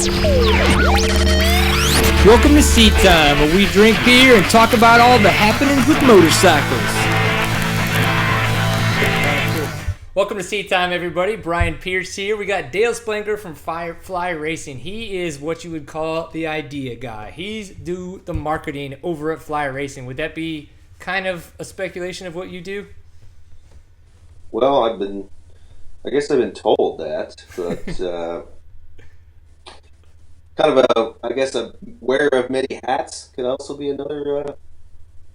Welcome to Seat Time, where we drink beer and talk about all the happenings with motorcycles. Welcome to Seat Time, everybody. Brian Pierce here. We got Dale SPangler from FLY Racing. He is what you would call the idea guy. He's do the marketing over at FLY Racing. Would that be kind of a speculation of what you do? Well, I guess I've been told that, but kind of a wearer of many hats could also be another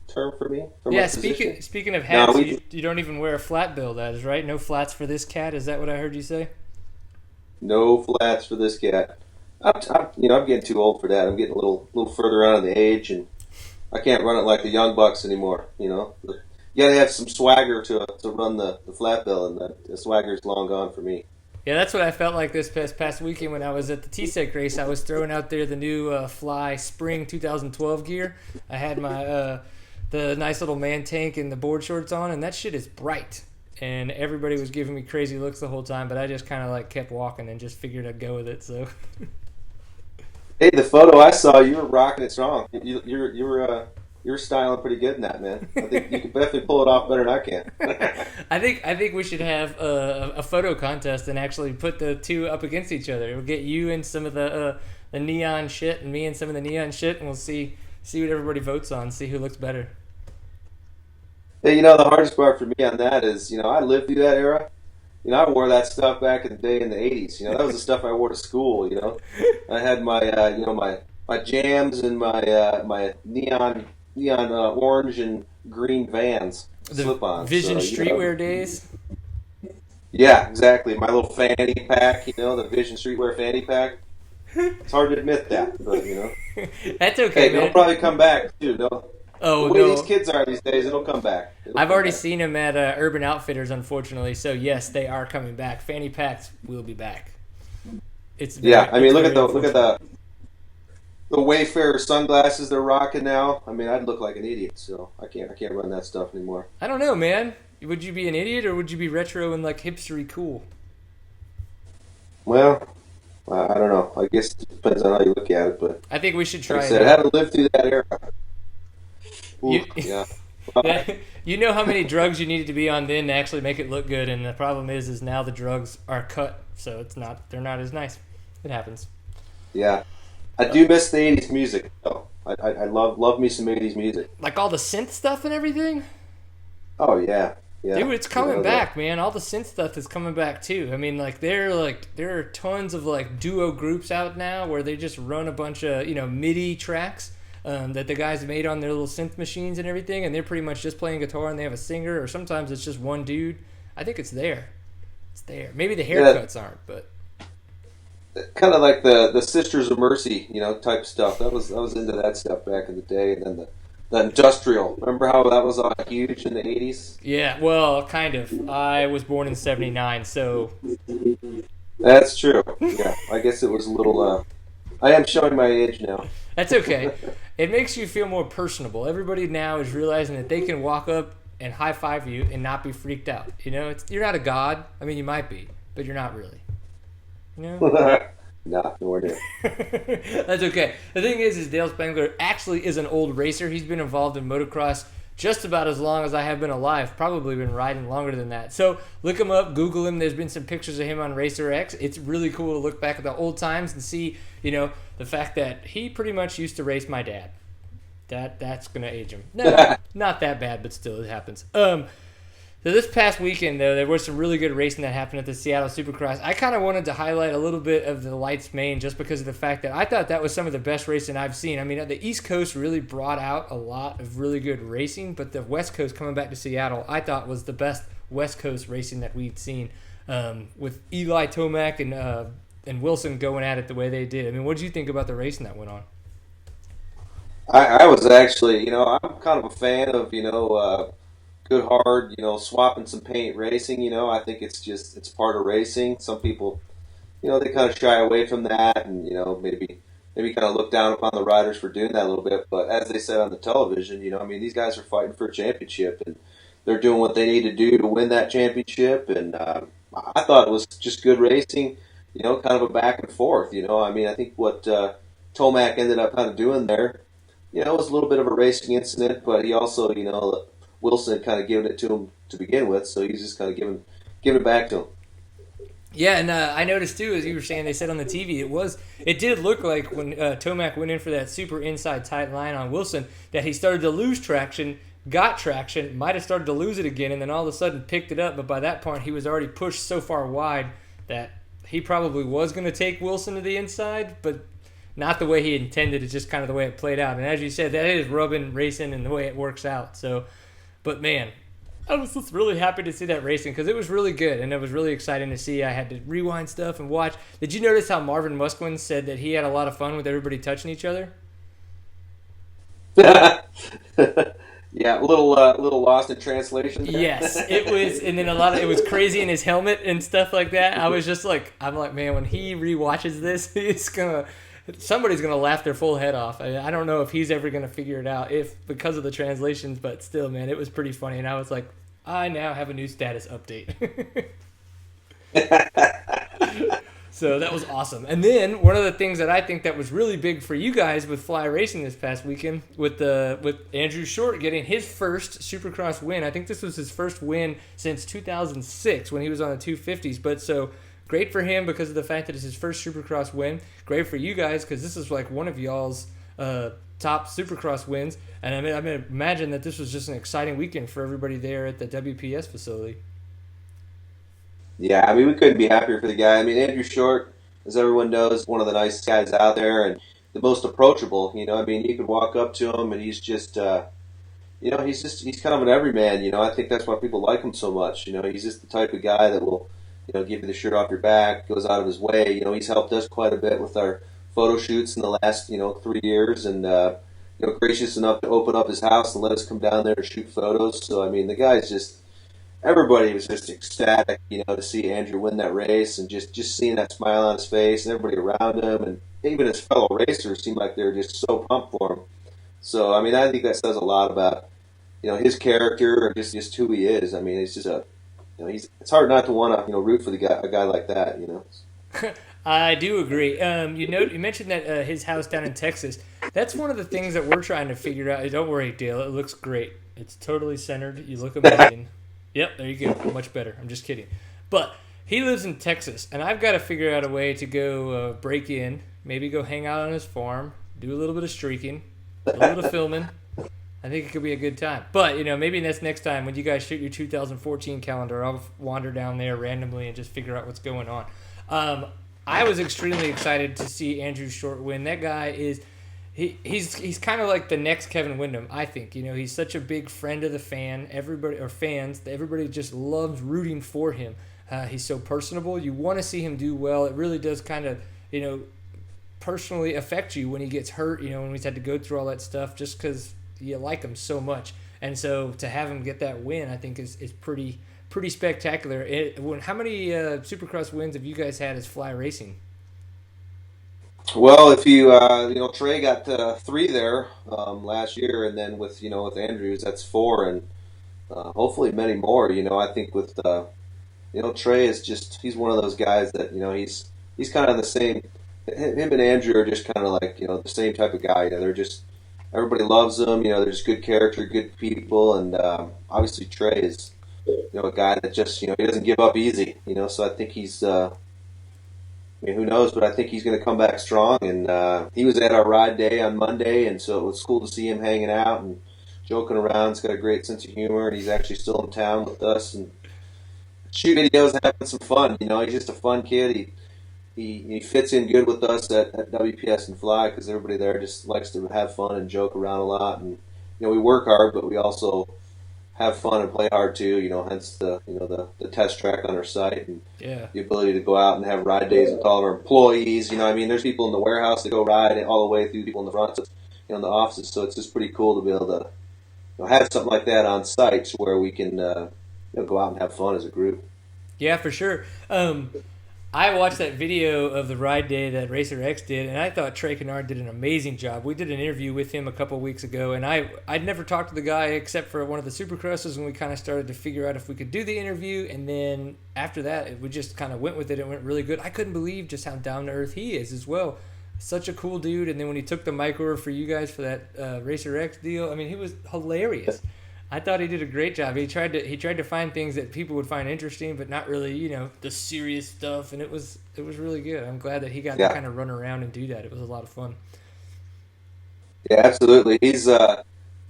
term for me. Yeah, speaking of hats, you don't even wear a flat bill, that is right? No flats for this cat, is that what I heard you say? No flats for this cat. I'm getting too old for that. I'm getting a little further out in the age, and I can't run it like the young bucks anymore, you know. You gotta have some swagger to run the flat bill, and the swagger's long gone for me. Yeah, that's what I felt like this past weekend when I was at the T-Sec race. I was throwing out there the new Fly Spring 2012 gear. I had my the nice little man tank and the board shorts on, and that shit is bright. And everybody was giving me crazy looks the whole time, but I just kind of like kept walking and just figured I'd go with it. So, hey, the photo I saw, you were rocking it strong. You were styling pretty good in that, man. I think you can definitely pull it off better than I can. I think we should have a photo contest and actually put the two up against each other. We'll get you and some of the neon shit, and me and some of the neon shit, and we'll see what everybody votes on. See who looks better. Hey, the hardest part for me on that is, I lived through that era. I wore that stuff back in the day in the 80s. That was the stuff I wore to school. I had my my jams and my neon orange and green Vans slip-ons. Vision streetwear days. Yeah, exactly. My little fanny pack, the Vision streetwear fanny pack. It's hard to admit that, but That's okay. Hey, it'll probably come back too. The way no. these kids are these days, it'll come back. I've already seen them at Urban Outfitters, unfortunately. So yes, they are coming back. Fanny packs will be back. Look at the Wayfarer sunglasses they're rocking now. I'd look like an idiot, so I can't run that stuff anymore. I don't know, man. Would you be an idiot, or would you be retro and like hipstery cool? Well, I don't know. I guess it depends on how you look at it, but I think we should try like I said, I had to live through that era. Yeah. You know how many drugs you needed to be on then to actually make it look good, and the problem is now the drugs are cut, so they're not as nice. It happens. Yeah. I do miss the 80s music, though. I love me some 80s music. Like all the synth stuff and everything? Oh, yeah. Dude, it's coming back, man. All the synth stuff is coming back, too. There are tons of, duo groups out now where they just run a bunch of, MIDI tracks that the guys made on their little synth machines and everything, and they're pretty much just playing guitar and they have a singer, or sometimes it's just one dude. I think it's there. It's there. Maybe the haircuts aren't, but... Kind of like the Sisters of Mercy, type stuff. I was into that stuff back in the day, and then the industrial. Remember how that was huge in the 80s? Yeah, well, kind of. I was born in '79, so that's true. Yeah, I guess it was a little. I am showing my age now. That's okay. It makes you feel more personable. Everybody now is realizing that they can walk up and high five you and not be freaked out. You're not a god. You might be, but you're not really. Nah, nowhere near. That's okay. The thing is Dale SPangler actually is an old racer. He's been involved in motocross just about as long as I have been alive. Probably been riding longer than that. So look him up, Google him. There's been some pictures of him on Racer X. It's really cool to look back at the old times and see, the fact that he pretty much used to race my dad. That's gonna age him. No, not that bad, but still, it happens. So this past weekend, though, there was some really good racing that happened at the Seattle Supercross. I kind of wanted to highlight a little bit of the Lights Main just because of the fact that I thought that was some of the best racing I've seen. The East Coast really brought out a lot of really good racing, but the West Coast coming back to Seattle, I thought was the best West Coast racing that we'd seen, with Eli Tomac and Wilson going at it the way they did. What did you think about the racing that went on? I was actually, I'm kind of a fan of, good hard, swapping some paint racing. I think it's part of racing. Some people, they kind of shy away from that, and maybe kind of look down upon the riders for doing that a little bit. But as they said on the television, these guys are fighting for a championship, and they're doing what they need to do to win that championship. And I thought it was just good racing. kind of a back and forth. I mean, I think what Tomac ended up kind of doing there, it was a little bit of a racing incident, but he also, Wilson had kind of given it to him to begin with, so he's just kind of giving it back to him. Yeah, and I noticed too, as you were saying, they said on the TV, it did look like when Tomac went in for that super inside tight line on Wilson that he started to lose traction, got traction, might have started to lose it again, and then all of a sudden picked it up. But by that point, he was already pushed so far wide that he probably was going to take Wilson to the inside, but not the way he intended. It's just kind of the way it played out. And as you said, that is rubbing racing and the way it works out. So, but man, I was just really happy to see that racing because it was really good and it was really exciting to see. I had to rewind stuff and watch. Did you notice how Marvin Musquin said that he had a lot of fun with everybody touching each other? Yeah, a little lost in translation there. Yes, it was, and then it was crazy in his helmet and stuff like that. I was just like, I'm like, man, when he rewatches this, somebody's gonna laugh their full head off. I don't know if he's ever gonna figure it out if because of the translations, but still, man, it was pretty funny, and I was like, I now have a new status update. So that was awesome. And then one of the things that I think that was really big for you guys with Fly Racing this past weekend with Andrew Short getting his first Supercross win. I think this was his first win since 2006 when he was on the 250s. But so great for him because of the fact that it's his first Supercross win. Great for you guys because this is like one of y'all's top Supercross wins. And I mean, imagine that this was just an exciting weekend for everybody there at the WPS facility. Yeah, I mean, we couldn't be happier for the guy. I mean, Andrew Short, as everyone knows, one of the nicest guys out there and the most approachable. I mean, you could walk up to him and he's just, he's kind of an everyman. I think that's why people like him so much. He's just the type of guy that will, give you the shirt off your back, goes out of his way. He's helped us quite a bit with our photo shoots in the last, 3 years and, gracious enough to open up his house and let us come down there to shoot photos. So, I mean, the guy's just, everybody was just ecstatic, to see Andrew win that race and just seeing that smile on his face and everybody around him and even his fellow racers seemed like they were just so pumped for him. So, I mean, I think that says a lot about, his character or just who he is. I mean, it's just it's hard not to want to, root for a guy like that. I do agree. You mentioned that his house down in Texas. That's one of the things that we're trying to figure out. Don't worry, Dale. It looks great. It's totally centered. You look amazing. Yep, there you go. Much better. I'm just kidding. But he lives in Texas, and I've got to figure out a way to go break in, maybe go hang out on his farm, do a little bit of streaking, a little bit of filming. I think it could be a good time. But, maybe that's next time when you guys shoot your 2014 calendar, I'll wander down there randomly and just figure out what's going on. I was extremely excited to see Andrew Short win. That guy is... He's kind of like the next Kevin Windham, I think. He's such a big friend of the fans. Everybody just loves rooting for him. He's so personable. You want to see him do well. It really does kind of, personally affect you when he gets hurt, when he's had to go through all that stuff just because you like him so much. And so to have him get that win, I think is pretty spectacular. How many Supercross wins have you guys had as Fly Racing? Well, if you Trey got 3 there last year, and then with Andrews that's 4, and hopefully many more. I think with Trey is he's one of those guys that he's kind of the same. Him and Andrew are just kind of like the same type of guy. They're just everybody loves them. They're just good character, good people, and obviously Trey is a guy that just he doesn't give up easy. So I think he's. I mean, who knows? But I think he's going to come back strong. And he was at our ride day on Monday, and so it was cool to see him hanging out and joking around. He's got a great sense of humor, and he's actually still in town with us and shooting videos and having some fun. He's just a fun kid. He fits in good with us at WPS and Fly because everybody there just likes to have fun and joke around a lot. And we work hard, but we also have fun and play hard too. Hence the test track on our site and the ability to go out and have ride days with all of our employees. I mean, there's people in the warehouse that go ride all the way through people in the front, in the offices. So it's just pretty cool to be able to have something like that on site where we can go out and have fun as a group. Yeah, for sure. I watched that video of the ride day that Racer X did, and I thought Trey Kennard did an amazing job. We did an interview with him a couple weeks ago, and I'd never talked to the guy except for one of the Supercrosses, and we kind of started to figure out if we could do the interview, and then after that, we just kind of went with it. It went really good. I couldn't believe just how down-to-earth he is as well. Such a cool dude, and then when he took the mic over for you guys for that Racer X deal, I mean, he was hilarious. I thought he did a great job. He tried to find things that people would find interesting, but not really, the serious stuff. And it was really good. I'm glad that he got to kind of run around and do that. It was a lot of fun. Yeah, absolutely. He's kind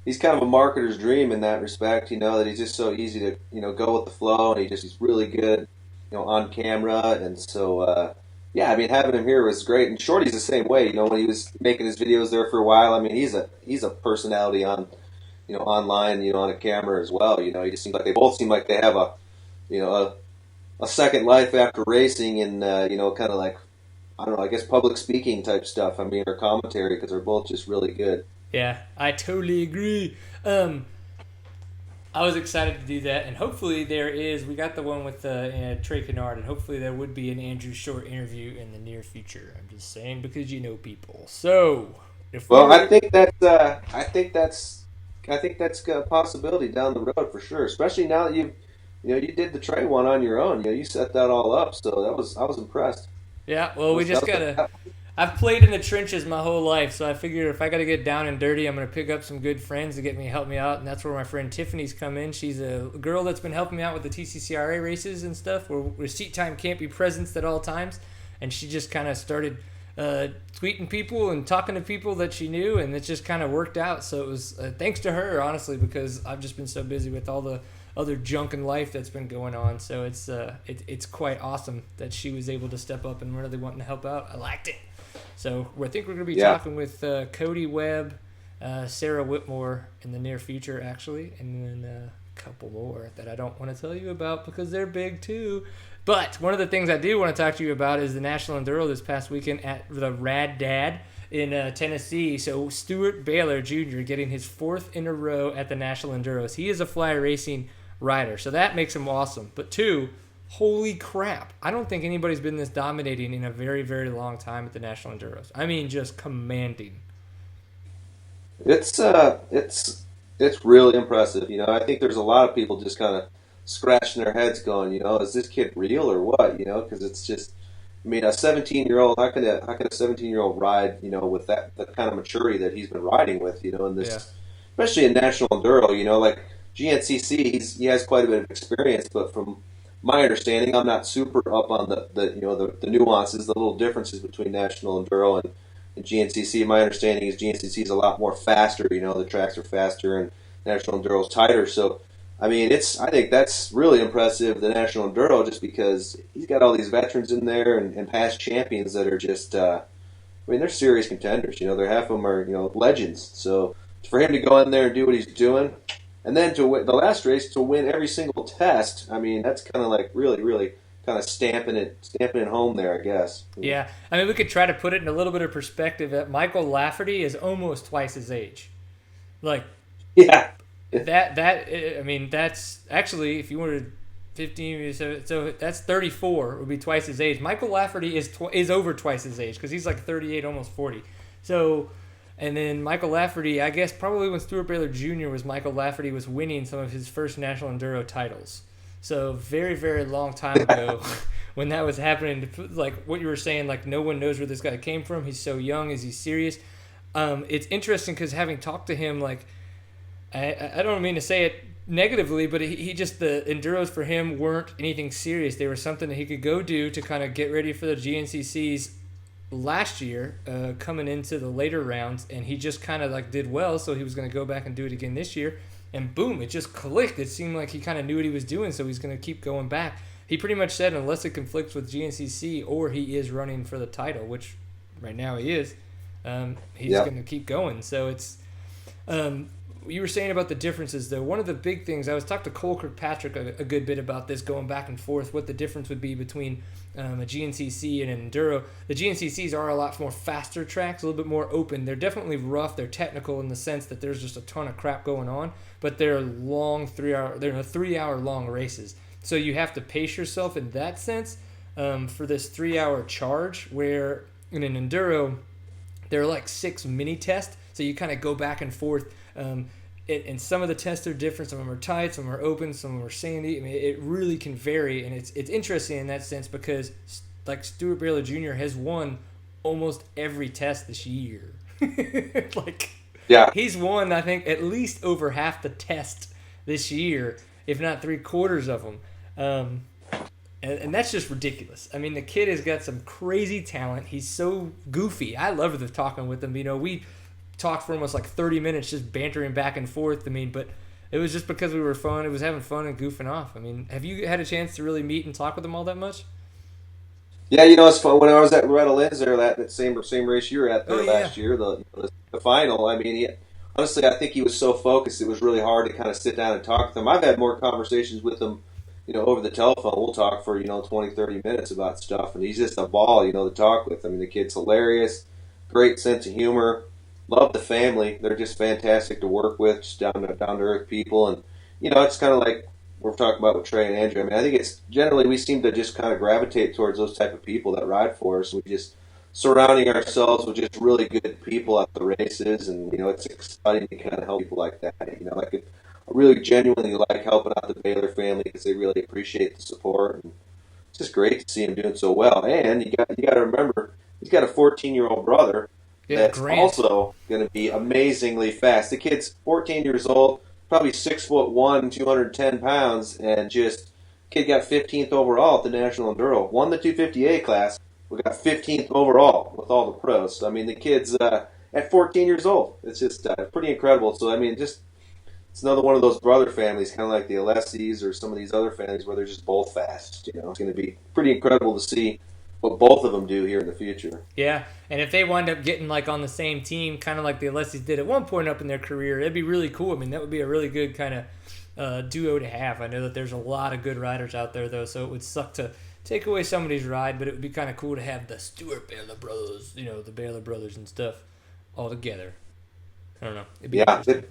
of a marketer's dream in that respect. That he's just so easy to go with the flow, and he's really good, on camera. And so yeah, I mean, having him here was great. And Shorty's the same way. When he was making his videos there for a while, I mean, he's a personality on. Online, on a camera as well. He just seems like they both seem like they have a second life after racing, and kind of like, I don't know, I guess public speaking type stuff. I mean, or commentary, because they're both just really good. Yeah, I totally agree. I was excited to do that, and hopefully we got the one with Trey Kennard, and hopefully there would be an Andrew Short interview in the near future. I'm just saying because people. So, I think that's a possibility down the road for sure. Especially now that you did the Trey one on your own. You set that all up, so I was impressed. Yeah, well, we just gotta. I've played in the trenches my whole life, so I figure if I gotta get down and dirty, I'm gonna pick up some good friends to help me out, and that's where my friend Tiffany's come in. She's a girl that's been helping me out with the TCCRA races and stuff, where seat time can't be presenced at all times, and she just kind of started. Tweeting people and talking to people that she knew, and it just kind of worked out. So it was thanks to her, honestly, because I've just been so busy with all the other junk in life that's been going on. So it's quite awesome that she was able to step up and really wanting to help out. I liked it. So I think we're going to be talking with Cody Webb, Sarah Whitmore in the near future, actually, and then a couple more that I don't want to tell you about because they're big too. But one of the things I do want to talk to you about is the National Enduro this past weekend at the Rad Dad in Tennessee. So Stuart Baylor Jr. getting his 4th in a row at the National Enduros. He is a Fly Racing rider, so that makes him awesome. But 2, holy crap. I don't think anybody's been this dominating in a very, very long time at the National Enduros. I mean, just commanding. It's really impressive. I think there's a lot of people just kind of scratching their heads going, is this kid real or what? Because it's just, I mean, a 17-year-old, how can a 17-year-old ride, with the kind of maturity that he's been riding with, in this, especially in National Enduro, like GNCC, he has quite a bit of experience, but from my understanding, I'm not super up on the nuances, the little differences between National Enduro and GNCC. My understanding is GNCC is a lot more faster, the tracks are faster and National Enduro is tighter, so I mean, I think that's really impressive, the National Enduro, just because he's got all these veterans in there and past champions that are just, they're serious contenders. They're half of them are, legends. So for him to go in there and do what he's doing, and then to win the last race, to win every single test, I mean, that's kind of like really, really kind of stamping it home there, I guess. Yeah, I mean, we could try to put it in a little bit of perspective that Michael Lafferty is almost twice his age. Yeah. That's actually, if you wanted 15, so that's 34 would be twice his age. Michael Lafferty is over twice his age because he's like 38, almost 40. So, and then Michael Lafferty, I guess probably when Stuart Baylor Jr. Michael Lafferty was winning some of his first National Enduro titles. So very, very long time ago when that was happening, like what you were saying, like no one knows where this guy came from. He's so young. Is he serious? It's interesting because having talked to him, like, I don't mean to say it negatively, but he just, the enduros for him weren't anything serious. They were something that he could go do to kind of get ready for the GNCCs last year, coming into the later rounds, and he just kind of like did well, so he was going to go back and do it again this year, and boom, it just clicked. It seemed like he kind of knew what he was doing, so he's going to keep going back. He pretty much said unless it conflicts with GNCC or he is running for the title, which right now he is, he's going to keep going. So it's... you were saying about the differences, though. One of the big things, I was talking to Cole Kirkpatrick a good bit about this, going back and forth, what the difference would be between a GNCC and an Enduro. The GNCCs are a lot more faster tracks, a little bit more open. They're definitely rough. They're technical in the sense that there's just a ton of crap going on, but they're long 3 hour long races. So you have to pace yourself in that sense. for this 3 hour charge where in an enduro there are like 6 mini tests, so you kind of go back and forth. And some of the tests are different. Some of them are tight, some are open, some of them are sandy. I mean, it really can vary, and it's interesting in that sense because like Stuart Baylor Jr. has won almost every test this year. Like, Yeah. he's won, I think, at least over half the test this year, if not 3/4 of them. And that's just ridiculous. I mean, the kid has got some crazy talent. He's so goofy. I love the talking with him. We talked for almost like 30 minutes just bantering back and forth. But it was just because we were fun. It was having fun and goofing off. I mean, have you had a chance to really meet and talk with him all that much? Yeah, it's fun. When I was at Loretta Lynn's there, that same race you were at there Yeah. last year, the final. I mean, honestly, I think he was so focused, it was really hard to kind of sit down and talk to him. I've had more conversations with him, over the telephone. We'll talk for 20, 30 minutes about stuff, and he's just a ball, to talk with. I mean, the kid's hilarious, great sense of humor. Love the family. They're just fantastic to work with, just down to earth people, and it's kind of like we're talking about with Trey and Andrew. I mean, I think it's generally we seem to just kind of gravitate towards those type of people that ride for us. We just surrounding ourselves with just really good people at the races, and it's exciting to kind of help people like that. I really genuinely like helping out the Baylor family because they really appreciate the support, and it's just great to see him doing so well. And you got to remember he's got a 14-year-old brother Yeah, that's Grant. also going to be amazingly fast. The kid's 14 years old, probably 6'1", 210 pounds, and just kid got 15th overall at the National Enduro. Won the 250A class. We got 15th overall with all the pros. So, I mean, the kid's at 14 years old. It's just pretty incredible. So, I mean, just it's another one of those brother families, kind of like the Alessis or some of these other families where they're just both fast. It's going to be pretty incredible to see what both of them do here in the future. Yeah, and if they wind up getting like on the same team, kind of like the Alessis did at one point up in their career, it'd be really cool. I mean, that would be a really good kind of duo to have. I know that there's a lot of good riders out there, though, so it would suck to take away somebody's ride, but it would be kind of cool to have the Stuart Baylor brothers, the Baylor brothers and stuff all together. I don't know. It'd be interesting.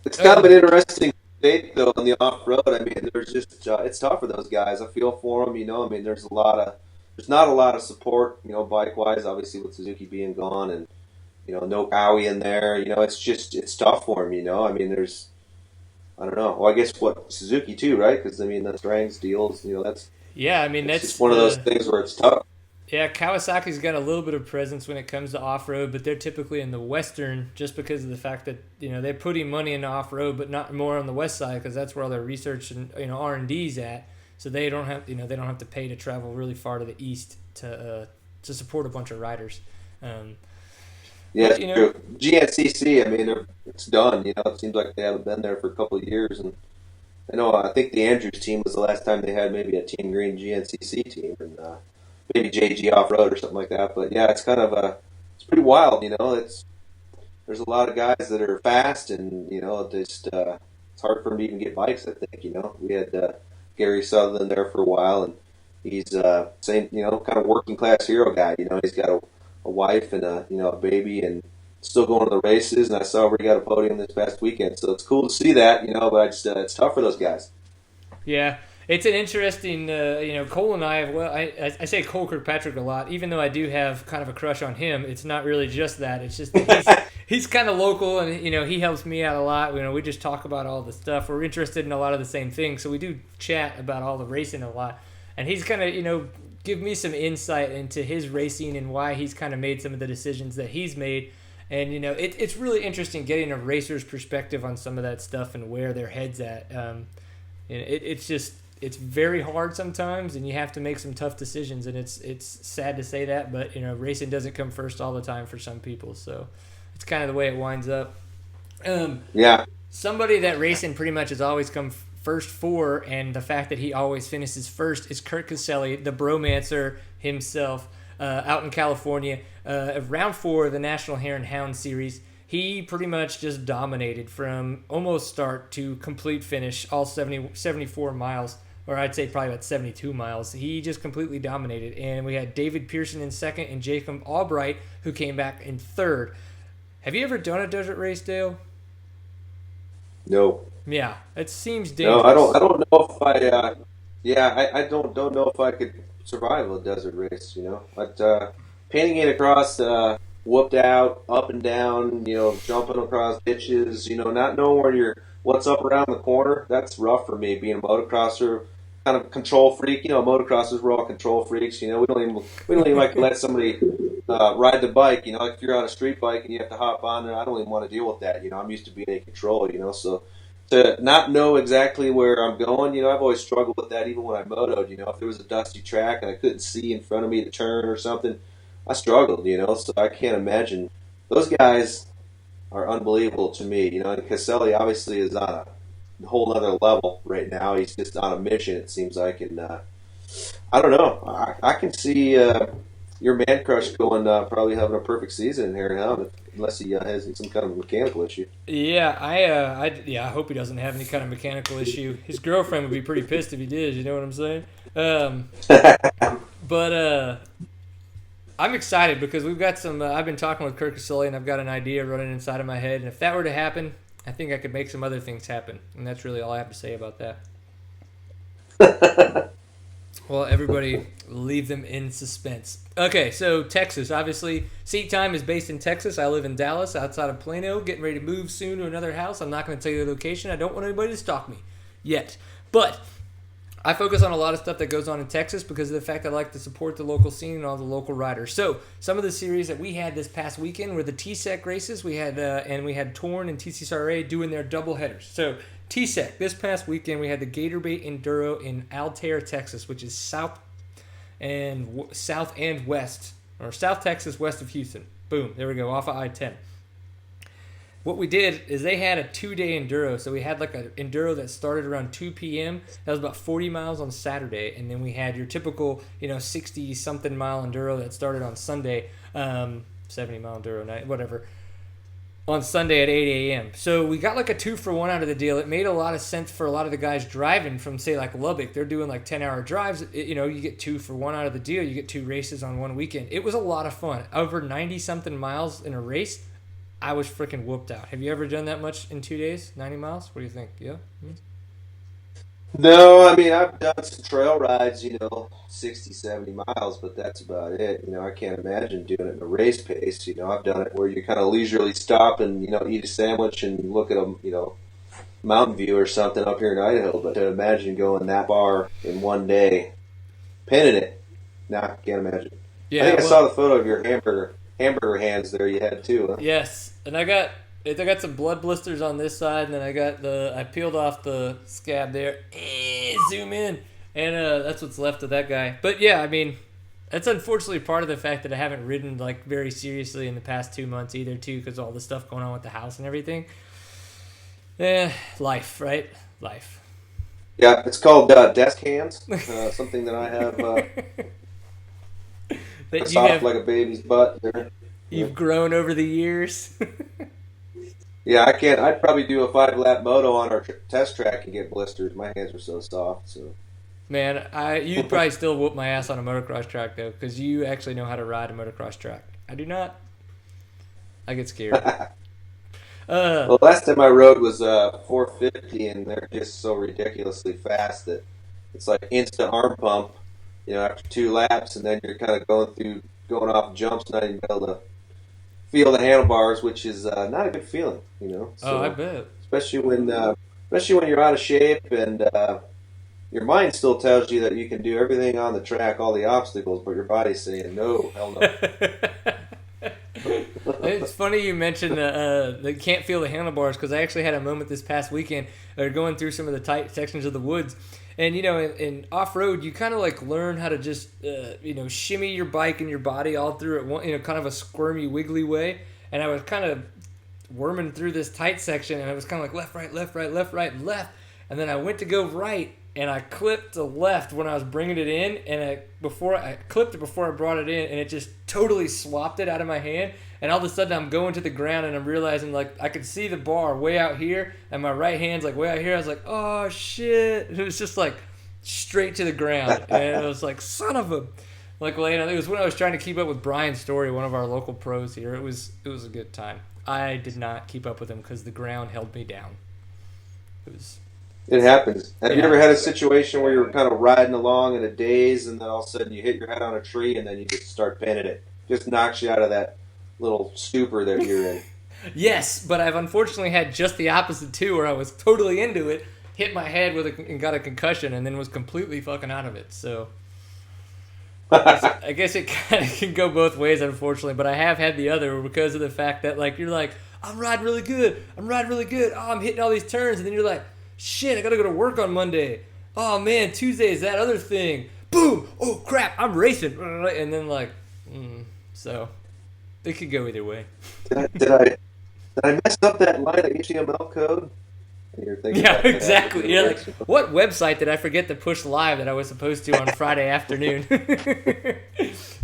It's kind of an interesting date though on the off road. I mean, there's just it's tough for those guys. I feel for them. I mean, there's not a lot of support. Bike wise, obviously with Suzuki being gone and no Cowie in there. It's tough for them. I mean, I don't know. Well, I guess what Suzuki too, right? Because I mean, that's Rang's deals. That's Yeah, I mean, it's that's just one of those things where it's tough. Yeah, Kawasaki's got a little bit of presence when it comes to off-road, but they're typically in the western just because of the fact that they're putting money into off-road, but not more on the west side because that's where all their research and R&D's at. So they don't have they don't have to pay to travel really far to the east to support a bunch of riders. Yeah, But, it's true. GNCC, I mean, it's done. It seems like they haven't been there for a couple of years, and I think the Andrews team was the last time they had maybe a Team Green GNCC team, and maybe JG Off Road or something like that. But yeah, it's kind of it's pretty wild. There's a lot of guys that are fast, and just it's hard for them to even get bikes. I think we had Gary Sutherland there for a while, and he's same kind of working class hero guy. He's got a wife and a baby, and still going to the races. And I saw where he got a podium this past weekend, so it's cool to see that. But it's tough for those guys. Yeah, it's an interesting, Cole and I, well, I say Cole Kirkpatrick a lot, even though I do have kind of a crush on him. It's not really just that. It's just that he's kind of local, and, he helps me out a lot. We just talk about all the stuff. We're interested in a lot of the same things, so we do chat about all the racing a lot. And he's kind of, give me some insight into his racing and why he's kind of made some of the decisions that he's made. And, it's really interesting getting a racer's perspective on some of that stuff and where their head's at. It's very hard sometimes, and you have to make some tough decisions, and it's sad to say that, but racing doesn't come first all the time for some people, so it's kind of the way it winds up. Yeah. Somebody that racing pretty much has always come first for, and the fact that he always finishes first, is Kurt Caselli, the bromancer himself, out in California. Round 4 of the National Hare and Hound Series, he pretty much just dominated from almost start to complete finish, all 74 miles. Or I'd say probably about 72 miles. He just completely dominated. And we had David Pearson in second and Jacob Albright, who came back in third. Have you ever done a desert race, Dale? No. Yeah, it seems dangerous. No, I don't know if I. I don't know if I could survival, a desert race, you know. But painting it across, whooped out, up and down, you know, jumping across ditches, you know, not knowing what's up around the corner. That's rough for me, being a motocrosser, kind of control freak. You know, motocrossers, we're all control freaks. You know, we don't even like to let somebody ride the bike. You know, like if you're on a street bike and you have to hop on there, I don't even want to deal with that. You know, I'm used to being in control. You know, so to not know exactly where I'm going, you know, I've always struggled with that even when I motoed. You know, if there was a dusty track and I couldn't see in front of me to turn or something, I struggled, you know, so I can't imagine. Those guys are unbelievable to me, you know, and Caselli obviously is on a whole other level right now. He's just on a mission, it seems like, and I don't know. I can see your man crush going, probably having a perfect season in here now, unless he has some kind of mechanical issue. Yeah, I hope he doesn't have any kind of mechanical issue. His girlfriend would be pretty pissed if he did. You know what I'm saying? But I'm excited because we've got some. I've been talking with Kirk Caselli, and I've got an idea running inside of my head. And if that were to happen, I think I could make some other things happen. And that's really all I have to say about that. Well, everybody, leave them in suspense. Okay, so Texas, obviously, Seat Time is based in Texas. I live in Dallas, outside of Plano, getting ready to move soon to another house. I'm not going to tell you the location. I don't want anybody to stalk me yet. But I focus on a lot of stuff that goes on in Texas because of the fact I like to support the local scene and all the local riders. So some of the series that we had this past weekend were the TSEC races. We had Torn and TCCRA doing their double headers. So TSEC, this past weekend we had the Gatorbait Enduro in Altair, Texas, which is south and west, or South Texas west of Houston. Boom, there we go, off of I-10. What we did is they had a 2-day enduro. So we had like an enduro that started around 2 p.m. That was about 40 miles on Saturday. And then we had your typical, 60-something mile enduro that started on Sunday, 70-mile enduro night, whatever, on Sunday at 8 a.m. So we got like a 2-for-1 out of the deal. It made a lot of sense for a lot of the guys driving from, say, like Lubbock. They're doing like 10-hour drives. You get 2-for-1 out of the deal. You get 2 races on one weekend. It was a lot of fun. Over 90-something miles in a race. I was freaking whooped out. Have you ever done that much in 2 days? 90 miles? What do you think? Yeah? No, I mean, I've done some trail rides, 60, 70 miles, but that's about it. I can't imagine doing it in a race pace. I've done it where you kind of leisurely stop and, eat a sandwich and look at a, mountain view or something up here in Idaho. But to imagine going that far in one day, pinning it, nah, can't imagine. Yeah, I think I saw the photo of your hamburger hands there you had too, huh? Yes, and I got some blood blisters on this side, and then I peeled off the scab there. Zoom in, and that's what's left of that guy. But yeah, I mean, that's unfortunately part of the fact that I haven't ridden like very seriously in the past 2 months either, too, because all the stuff going on with the house and everything. Life, right? Life. Yeah, it's called desk hands. Something that I have. That soft like a baby's butt there. You've grown over the years. Yeah, I can't. I'd probably do a 5-lap moto on our test track and get blisters. My hands are so soft. So, man, you'd probably still whoop my ass on a motocross track though, because you actually know how to ride a motocross track. I do not. I get scared. Well, last time I rode was 450, and they're just so ridiculously fast that it's like instant arm pump. After 2 laps, and then you're kind of going off jumps, not even able to feel the handlebars, which is not a good feeling, So, oh, I bet. Especially when you're out of shape and your mind still tells you that you can do everything on the track, all the obstacles, but your body's saying no, hell no. It's funny you mentioned they can't feel the handlebars, because I actually had a moment this past weekend going through some of the tight sections of the woods. And, in off-road, you kind of, like, learn how to just, shimmy your bike and your body all through it, kind of a squirmy, wiggly way. And I was kind of worming through this tight section, and I was kind of like left, right, left, right, left, right, left. And then I went to go right, and I clipped to left when I was bringing it in. And I clipped it before I brought it in, and it just totally swapped it out of my hand. And all of a sudden, I'm going to the ground, and I'm realizing, like, I could see the bar way out here, and my right hand's, like, way out here. I was like, oh, shit. And it was just, like, straight to the ground. And it was like, son of a... Like, it was when I was trying to keep up with Brian Story, one of our local pros here. It was a good time. I did not keep up with him because the ground held me down. It was It happens. Have It you ever had a happens. situation where you're kind of riding along in a daze, and then all of a sudden you hit your head on a tree, and then you just start pinning it? Just knocks you out of that little stupor that you're in. Yes, but I've unfortunately had just the opposite too, where I was totally into it, hit my head and got a concussion, and then was completely fucking out of it. So I guess it kind of can go both ways, unfortunately. But I have had the other because of the fact that like you're like I'm riding really good, I'm riding really good. Oh, I'm hitting all these turns, and then you're like, shit, I gotta go to work on Monday. Oh man, Tuesday is that other thing. Boom! Oh crap, I'm racing, and then like, so it could go either way. Did I mess up that line of HTML code? And you're thinking Yeah, about that when exactly. you're Yeah, like racing. what website did I forget to push live that I was supposed to on Friday afternoon?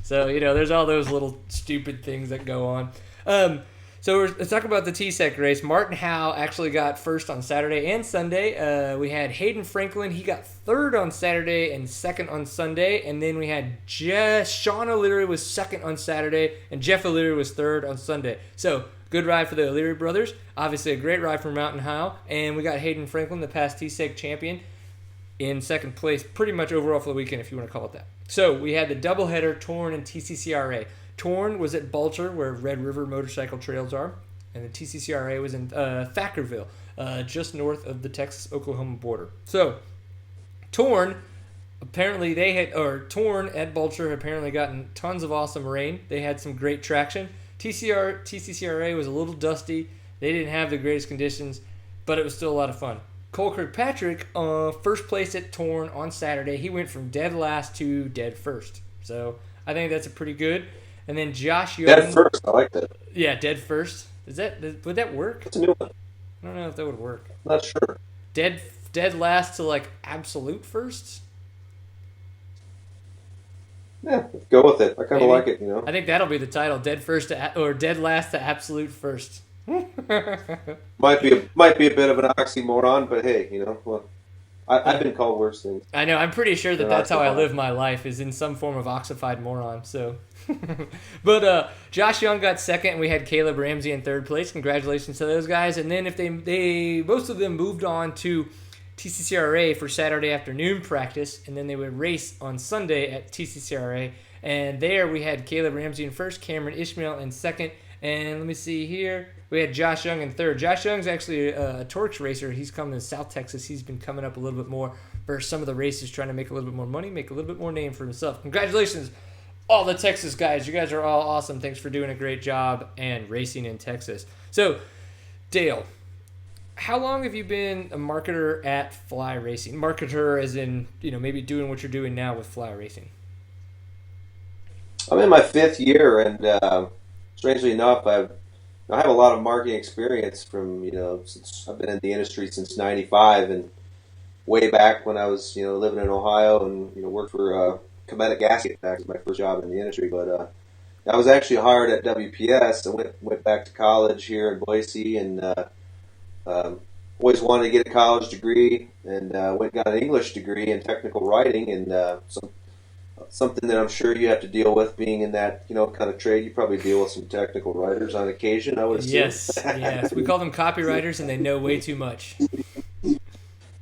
So there's all those little stupid things that go on. Let's talk about the TSEC race. Martin Howe actually got first on Saturday and Sunday. We had Hayden Franklin. He got third on Saturday and second on Sunday. And then we had Sean O'Leary was second on Saturday, and Jeff O'Leary was third on Sunday. So good ride for the O'Leary brothers. Obviously a great ride for Mountain Howe. And we got Hayden Franklin, the past TSEC champion, in second place pretty much overall for the weekend, if you want to call it that. So we had the doubleheader, Torn and TCCRA. Torn was at Balcher, where Red River motorcycle trails are, and the TCCRA was in Thackerville, just north of the Texas-Oklahoma border. So Torn, apparently Torn at Balcher apparently gotten tons of awesome rain. They had some great traction. TCCRA was a little dusty. They didn't have the greatest conditions, but it was still a lot of fun. Cole Kirkpatrick, first place at Torn on Saturday. He went from dead last to dead first. So I think that's a pretty good. And then Josh Young. Dead first, I like that. Yeah, dead first. Would that work? That's a new one. I don't know if that would work. Not sure. Dead last to like absolute first. Yeah, go with it. I kind Maybe. of like it. I think that'll be the title: dead first or dead last to absolute first. Might be a bit of an oxymoron, but hey, well, I've been called worse things. I know. I'm pretty sure that Than that's how I oxymoron. live my life, is in some form of oxified moron. So, but Josh Young got second, and we had Caleb Ramsey in third place. Congratulations to those guys. And then if they most of them moved on to TCCRA for Saturday afternoon practice, and then they would race on Sunday at TCCRA. And there we had Caleb Ramsey in first, Cameron Ishmael in second, and let me see here. We had Josh Young in third. Josh Young's actually a Torx racer. He's coming to South Texas. He's been coming up a little bit more for some of the races, trying to make a little bit more money, make a little bit more name for himself. Congratulations, all the Texas guys. You guys are all awesome. Thanks for doing a great job and racing in Texas. So, Dale, how long have you been a marketer at Fly Racing? Marketer as in, maybe doing what you're doing now with Fly Racing. I'm in my fifth year, and strangely enough, I have a lot of marketing experience from since I've been in the industry since '95, and way back when I was living in Ohio and worked for Cometa Gasket. That was my first job in the industry, but I was actually hired at WPS. I went back to college here in Boise, and always wanted to get a college degree, and went and got an English degree in technical writing, and something that I'm sure you have to deal with being in that kind of trade. You probably deal with some technical writers on occasion, I would assume. Yes. We call them copywriters, and they know way too much.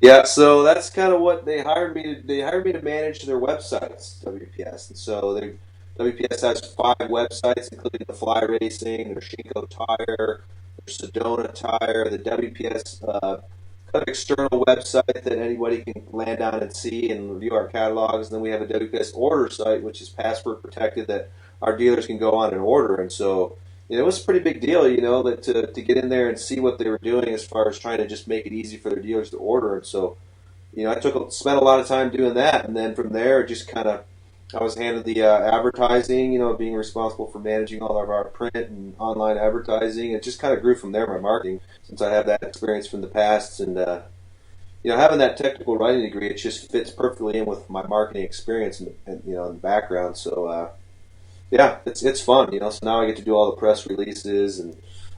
Yeah, so that's kind of what they hired me to. They hired me to manage their websites, WPS, and so WPS has 5 websites, including the Fly Racing, their Shinko Tire, their Sedona Tire, the WPS kind of external website that anybody can land on and see and review our catalogs. And then we have a WPS order site, which is password protected, that our dealers can go on and order. And so, it was a pretty big deal, that to get in there and see what they were doing as far as trying to just make it easy for their dealers to order. And so, I spent a lot of time doing that, and then from there, just kind of, I was handed the advertising, being responsible for managing all of our print and online advertising. It just kind of grew from there, my marketing, since I have that experience from the past. And, having that technical writing degree, it just fits perfectly in with my marketing experience and in the background. So, yeah, it's fun, So now I get to do all the press releases and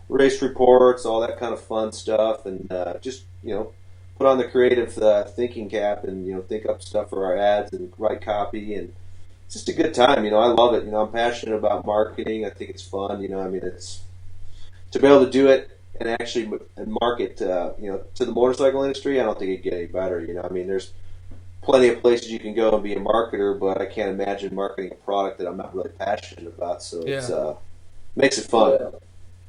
race reports, all that kind of fun stuff, and just, put on the creative thinking cap and, think up stuff for our ads and write copy, and it's just a good time. I love it. I'm passionate about marketing. I think it's fun. It's to be able to do it and actually market, to the motorcycle industry, I don't think it'd get any better. I mean, there's plenty of places you can go and be a marketer, but I can't imagine marketing a product that I'm not really passionate about. So Yeah. it's makes it fun.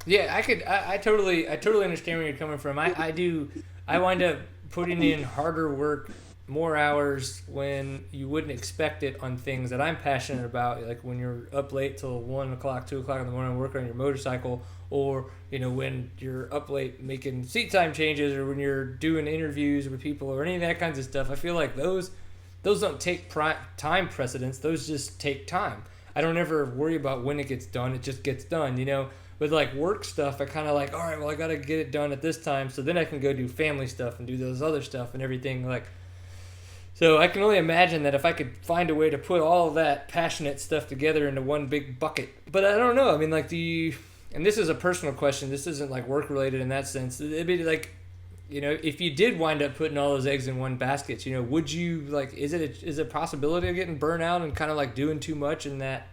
Yeah, I totally understand where you're coming from. I do. I wind up putting in harder work, more hours when you wouldn't expect it on things that I'm passionate about, like when you're up late till 1 o'clock, 2 o'clock in the morning working on your motorcycle, or when you're up late making seat time changes, or when you're doing interviews with people, or any of that kinds of stuff. I feel like those don't take time precedence. Those just take time. I don't ever worry about when it gets done. It just gets done. With like work stuff, I kind of like, all right, well, I got to get it done at this time, so then I can go do family stuff and do those other stuff and everything. Like, so I can only imagine that if I could find a way to put all of that passionate stuff together into one big bucket. But I don't know. I mean, like, and this is a personal question. This isn't like work related in that sense. It'd be like, if you did wind up putting all those eggs in one basket, would you like? Is it a possibility of getting burnt out and kind of like doing too much in that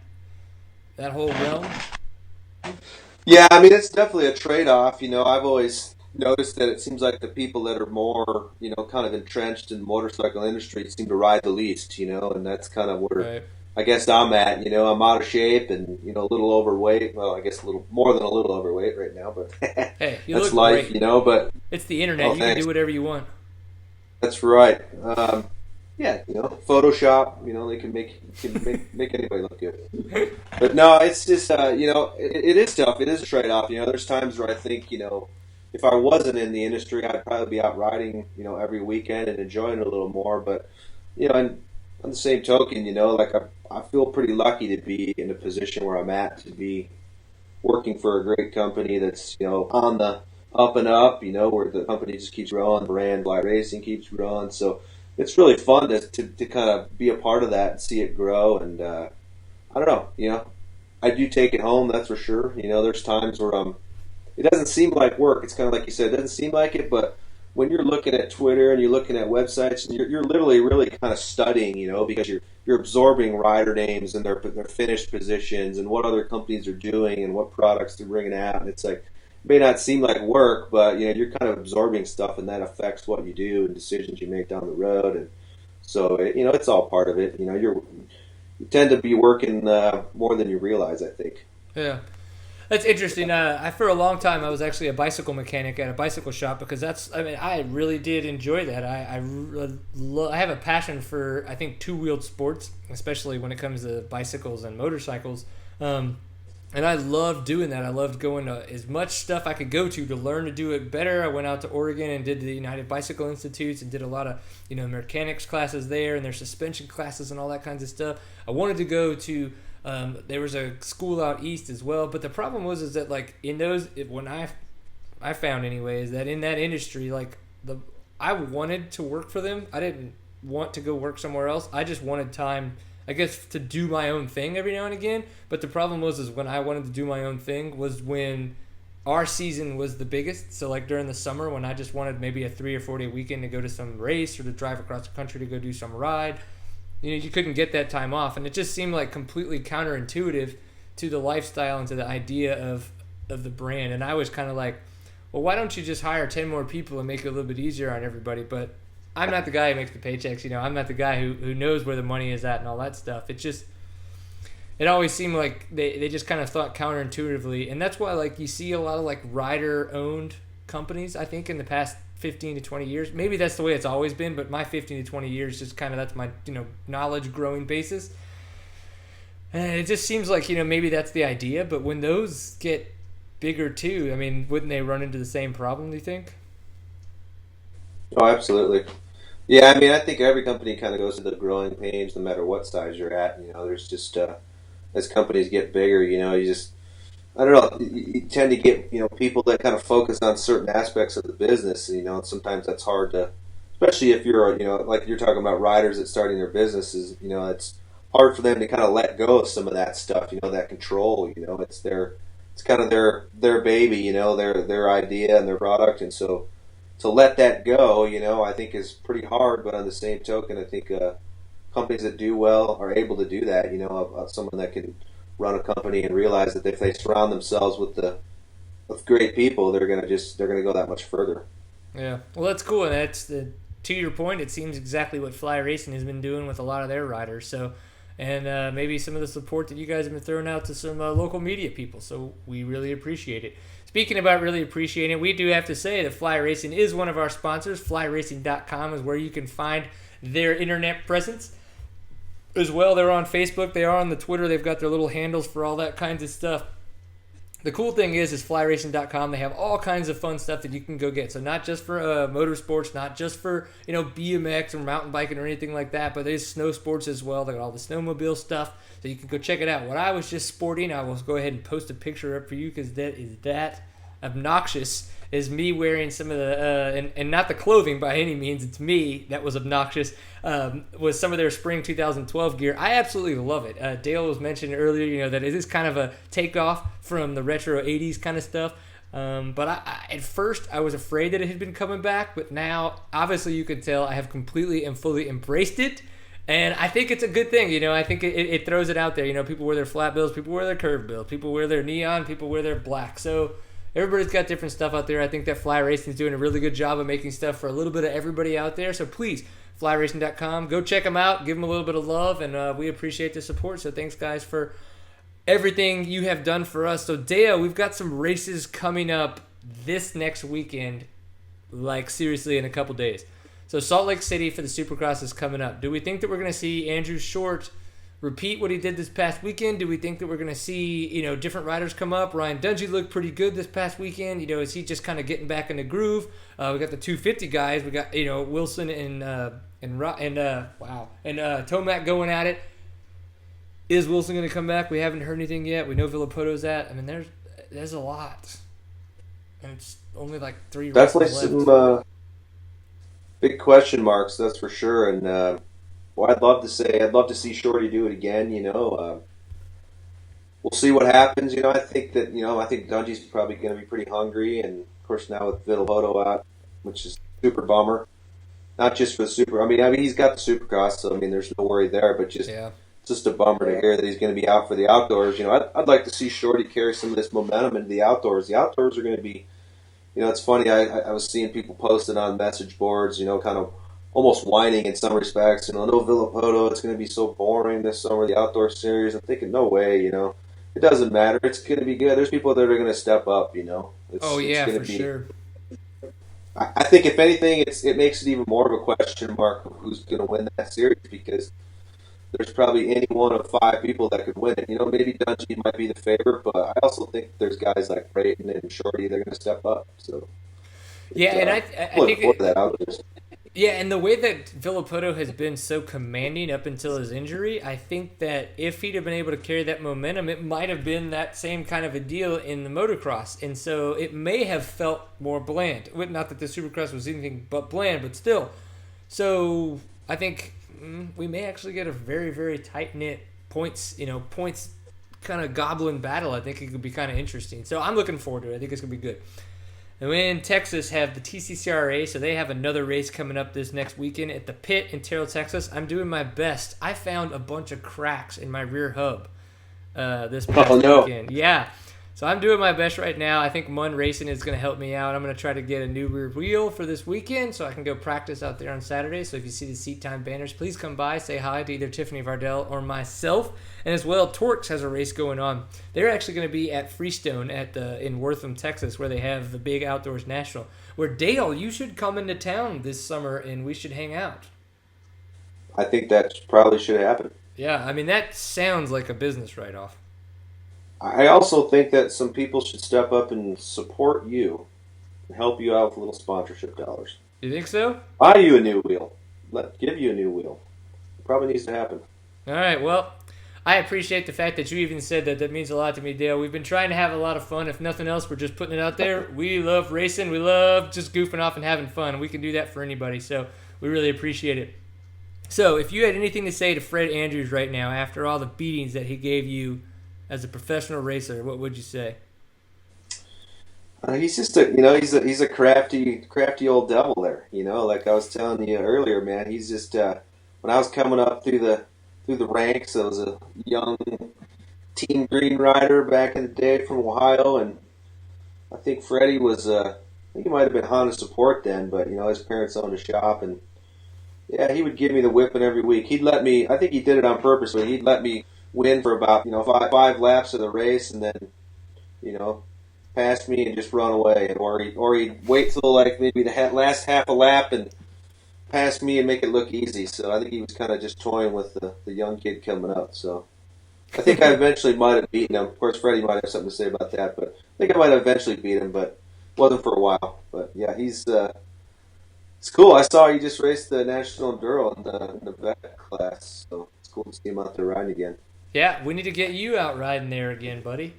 whole realm? Yeah, I mean, it's definitely a trade-off. I've always noticed that it seems like the people that are more, kind of entrenched in the motorcycle industry seem to ride the least, and that's kind of where Right. I guess I'm at. I'm out of shape and, a little overweight. Well, I guess a little more than a little overweight right now, but Hey, you that's look life, great. but It's the internet. oh, You can do thanks. whatever you want. That's right. Yeah, Photoshop, they can make anybody look good. But no, it's just it is tough. It is a trade off. There's times where I think if I wasn't in the industry, I'd probably be out riding every weekend and enjoying it a little more. But and on the same token, like I feel pretty lucky to be in a position where I'm at, to be working for a great company that's on the up and up. Where the company just keeps growing, brand FLY Racing keeps growing. So it's really fun to kind of be a part of that and see it grow. And I don't know, I do take it home, that's for sure. There's times where it doesn't seem like work. It's kind of like you said, it doesn't seem like it, but when you're looking at Twitter and you're looking at websites, and you're literally really kind of studying, because you're absorbing rider names and their finished positions and what other companies are doing and what products they're bringing out. And it's like, it may not seem like work, but you're kind of absorbing stuff, and that affects what you do and decisions you make down the road. And so it's all part of it. You tend to be working more than you realize, I think. Yeah. That's interesting. For a long time, I was actually a bicycle mechanic at a bicycle shop because I really did enjoy that. I have a passion for, I think, two-wheeled sports, especially when it comes to bicycles and motorcycles. And I loved doing that. I loved going to as much stuff I could go to learn to do it better. I went out to Oregon and did the United Bicycle Institutes and did a lot of, mechanics classes there and their suspension classes and all that kinds of stuff. I wanted to go to there was a school out east as well, but the problem was is that like in those when I found anyway is that in that industry I wanted to work for them. I didn't want to go work somewhere else. I just wanted time, I guess, to do my own thing every now and again. But the problem was is when I wanted to do my own thing was when our season was the biggest. So like during the summer when I just wanted maybe a 3 or 4 day weekend to go to some race or to drive across the country to go do some ride. You couldn't get that time off, and it just seemed like completely counterintuitive to the lifestyle and to the idea of the brand. And I was kind of like, well, why don't you just hire 10 more people and make it a little bit easier on everybody? But I'm not the guy who makes the paychecks. I'm not the guy who knows where the money is at and all that stuff. It always seemed like they just kind of thought counterintuitively, and that's why like you see a lot of like rider owned companies. I think in the past 15 to 20 years, maybe that's the way it's always been, but my 15 to 20 years just kind of that's my knowledge growing basis. And it just seems like maybe that's the idea, but when those get bigger too, I mean, wouldn't they run into the same problem? Do you think? Oh, absolutely. Yeah, I mean, I think every company kind of goes through the growing pains, no matter what size you're at. There's just as companies get bigger, you just I don't know. You tend to get people that kind of focus on certain aspects of the business. And sometimes that's hard to, especially if you're like you're talking about riders that starting their businesses. It's hard for them to kind of let go of some of that stuff. That control. It's kind of their baby. Their idea and their product, and so to let that go, I think is pretty hard. But on the same token, I think companies that do well are able to do that. Of someone that can run a company and realize that if they surround themselves with the with great people, they're gonna go that much further. Yeah, well, that's cool, and to your point. It seems exactly what Fly Racing has been doing with a lot of their riders. So, and maybe some of the support that you guys have been throwing out to some local media people. So we really appreciate it. Speaking about really appreciating it, we do have to say that Fly Racing is one of our sponsors. FlyRacing.com is where you can find their internet presence. As well, they're on Facebook. They are on the Twitter. They've got their little handles for all that kinds of stuff. The cool thing is flyracing.com, they have all kinds of fun stuff that you can go get. So not just for motorsports, not just for BMX or mountain biking or anything like that, but there's snow sports as well. They got all the snowmobile stuff, so you can go check it out. What I was just sporting, I will go ahead and post a picture up for you because that is that obnoxious. Is me wearing some of the and not the clothing by any means. It's me that was obnoxious. Was some of their spring 2012 gear. I absolutely love it. Dale was mentioning earlier, that it is kind of a takeoff from the retro 80s kind of stuff. But at first I was afraid that it had been coming back, but now obviously you can tell I have completely and fully embraced it. And I think it's a good thing, I think it throws it out there. People wear their flat bills, people wear their curved bills, people wear their neon, people wear their black. So everybody's got different stuff out there. I think that Fly Racing is doing a really good job of making stuff for a little bit of everybody out there. So please, flyracing.com, go check them out, give them a little bit of love, and we appreciate the support. So thanks, guys, for everything you have done for us. So Dale, we've got some races coming up this next weekend, like seriously in a couple days. So Salt Lake City for the Supercross is coming up. Do we think that we're going to see Andrew Short repeat what he did this past weekend? Do we think that we're going to see, different riders come up? Ryan Dungey looked pretty good this past weekend. Is he just kind of getting back in the groove? We got the 250 guys. We got, Wilson and Tomac going at it. Is Wilson going to come back? We haven't heard anything yet. We know Villapoto's at. I mean, there's a lot. And it's only like 3 Definitely races left. some big question marks, that's for sure. And I'd love to see Shorty do it again. We'll see what happens. I think Dungey's probably going to be pretty hungry, and of course now with Villapoto out, which is super bummer. Not just for the super. I mean he's got the Supercross, so there's no worry there. But just it's just a bummer to hear that he's going to be out for the outdoors. I'd like to see Shorty carry some of this momentum into the outdoors. The outdoors are going to be. It's funny. I was seeing people posted on message boards. Kind of almost whining in some respects. No Villapoto, it's going to be so boring this summer, the outdoor series. I'm thinking, no way, it doesn't matter. It's going to be good. There's people that are going to step up, For sure. I think if anything, it makes it even more of a question mark of who's going to win that series, because there's probably any one of 5 people that could win it. Maybe Dungey might be the favorite, but I also think there's guys like Brayton and Shorty that are going to step up. So and I think that out there. Yeah, and the way that Villapoto has been so commanding up until his injury, I think that if he'd have been able to carry that momentum, it might have been that same kind of a deal in the motocross. And so it may have felt more bland. Not that the Supercross was anything but bland, but still. So I think we may actually get a very, very tight-knit points kind of goblin battle. I think it could be kind of interesting. So I'm looking forward to it. I think it's going to be good. And we in Texas have the TCCRA, so they have another race coming up this next weekend at the Pit in Terrell, Texas. I'm doing my best. I found a bunch of cracks in my rear hub this past weekend. Yeah. So I'm doing my best right now. I think Munn Racing is going to help me out. I'm going to try to get a new rear wheel for this weekend so I can go practice out there on Saturday. So if you see the seat time banners, please come by, say hi to either Tiffany Vardell or myself. And as well, Torx has a race going on. They're actually going to be at Freestone in Wortham, Texas, where they have the big Outdoors National. Where, Dale, you should come into town this summer and we should hang out. I think that probably should happen. Yeah, that sounds like a business write-off. I also think that some people should step up and support you and help you out with little sponsorship dollars. You think so? Buy you a new wheel. Give you a new wheel. It probably needs to happen. All right, well, I appreciate the fact that you even said that. That means a lot to me, Dale. We've been trying to have a lot of fun. If nothing else, we're just putting it out there. We love racing. We love just goofing off and having fun. We can do that for anybody, so we really appreciate it. So if you had anything to say to Fred Andrews right now after all the beatings that he gave you as a professional racer, what would you say? He's just he's a crafty old devil there. Like I was telling you earlier, man. He's just when I was coming up through the ranks, I was a young Team Green rider back in the day from Ohio, and I think Freddie was, I think he might have been Honda support then, but his parents owned a shop, and yeah, he would give me the whipping every week. He'd let me. I think he did it on purpose, but he'd let me win for about five laps of the race, and then you know pass me and just run away, or he'd wait till like maybe the last half a lap and pass me and make it look easy. So I think he was kind of just toying with the young kid coming up. So I think I eventually might have beaten him. Of course, Freddie might have something to say about that, but I think I might have eventually beat him, but wasn't for a while. But yeah, he's it's cool. I saw he just raced the National Enduro in the vet class, so it's cool to see him out there riding again. Yeah, we need to get you out riding there again, buddy.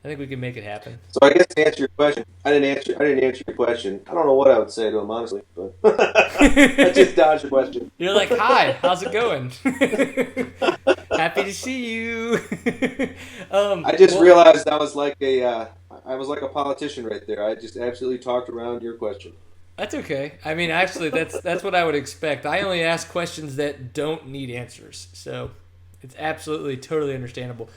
I think we can make it happen. So I guess to answer your question, I didn't answer your question. I don't know what I would say to him honestly, but I just dodged your question. You're like, "Hi, how's it going? Happy to see you." I just realized I was like a politician right there. I just absolutely talked around your question. That's okay. I mean, actually, that's what I would expect. I only ask questions that don't need answers, so it's absolutely totally understandable.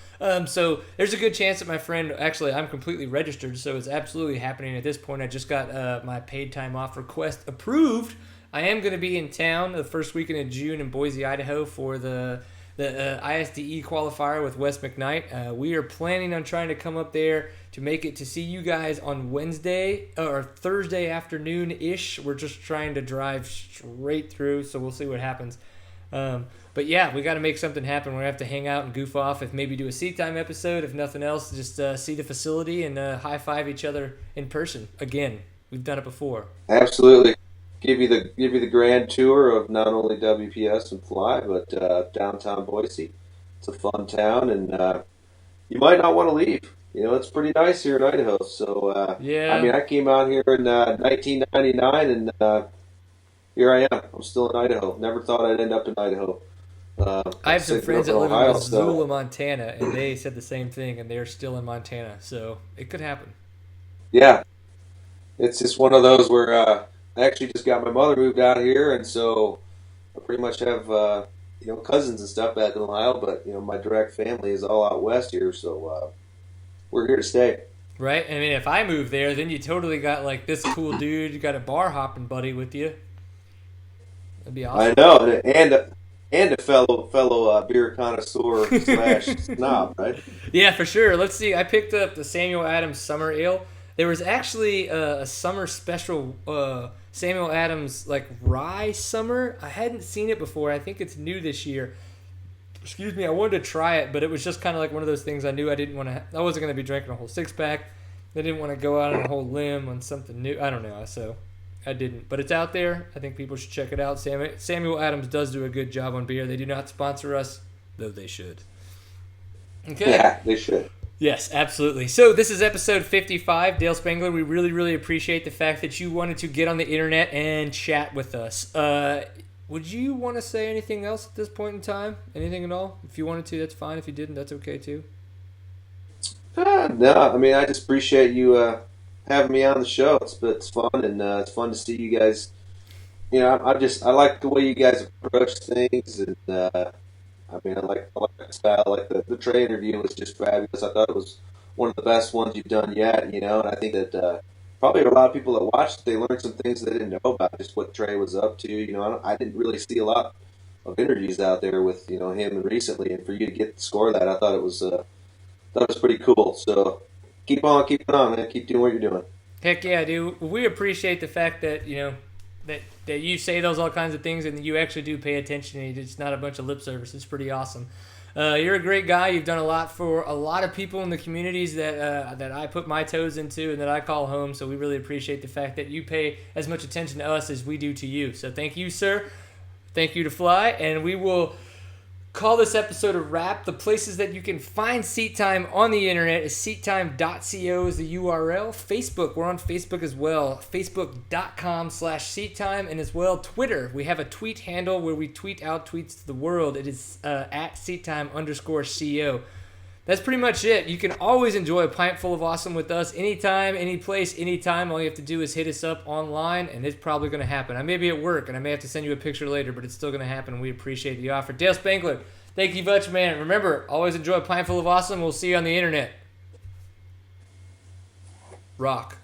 So there's a good chance that my friend, actually, I'm completely registered, so it's absolutely happening at this point. I just got my paid time off request approved. I am going to be in town the first weekend of June in Boise, Idaho for the ISDE qualifier with Wes McKnight. We are planning on trying to come up there to make it to see you guys on Wednesday or Thursday afternoon-ish. We're just trying to drive straight through, so we'll see what happens. But yeah, we got to make something happen. We're going to have to hang out and goof off, if maybe do a Seat Time episode, if nothing else, just see the facility and high-five each other in person. Again, we've done it before. Absolutely. Give you the grand tour of not only WPS and Fly, but downtown Boise. It's a fun town, and you might not want to leave. It's pretty nice here in Idaho. So yeah, I mean, I came out here in 1999, and here I am. I'm still in Idaho. Never thought I'd end up in Idaho. I have some friends that live in Ohio, Missoula, Montana, and they said the same thing, and they're still in Montana, so it could happen. Yeah, it's just one of those where I actually just got my mother moved out here, and so I pretty much have cousins and stuff back in Ohio, but my direct family is all out west here, so we're here to stay. Right? I mean, if I move there, then you totally got like this cool dude. You got a bar hopping buddy with you. That'd be awesome. I know, and a fellow beer connoisseur slash snob, right? Yeah, for sure. Let's see. I picked up the Samuel Adams Summer Ale. There was actually a summer special Samuel Adams like rye summer. I hadn't seen it before. I think it's new this year. Excuse me. I wanted to try it, but it was just kind of like one of those things I knew I didn't want to. I wasn't going to be drinking a whole 6-pack. I didn't want to go out on a whole limb on something new. I don't know. So I didn't. But it's out there. I think people should check it out. Samuel Adams does do a good job on beer. They do not sponsor us, though they should. Okay. Yeah, they should. Yes, absolutely. So this is episode 55. Dale Spangler, we really, really appreciate the fact that you wanted to get on the internet and chat with us. Would you want to say anything else at this point in time? Anything at all? If you wanted to, that's fine. If you didn't, that's okay too. No, I mean, I just appreciate you having me on the show. It's fun, and it's fun to see you guys. I like the way you guys approach things, and I mean, I like the style. Like the Trey interview was just fabulous. I thought it was one of the best ones you've done yet. And I think that probably a lot of people that watched, they learned some things they didn't know about just what Trey was up to. I didn't really see a lot of interviews out there with him recently, and for you to get the score of that, I thought it was pretty cool. So keep on, man. Keep doing what you're doing. Heck yeah, dude. We appreciate the fact that that you say those all kinds of things and you actually do pay attention. And it's not a bunch of lip service. It's pretty awesome. You're a great guy. You've done a lot for a lot of people in the communities that I put my toes into and that I call home. So we really appreciate the fact that you pay as much attention to us as we do to you. So thank you, sir. Thank you to Fly. And we will call this episode a wrap. The places that you can find Seat Time on the internet is seattime.co is the URL. Facebook, we're on Facebook as well. Facebook.com/seattime, and as well Twitter. We have a tweet handle where we tweet out tweets to the world. It is at seattime_co. That's pretty much it. You can always enjoy a pint full of awesome with us anytime, any place, anytime. All you have to do is hit us up online, and it's probably going to happen. I may be at work, and I may have to send you a picture later, but it's still going to happen, and we appreciate the offer. Dale Spangler, thank you much, man. Remember, always enjoy a pint full of awesome. We'll see you on the internet. Rock.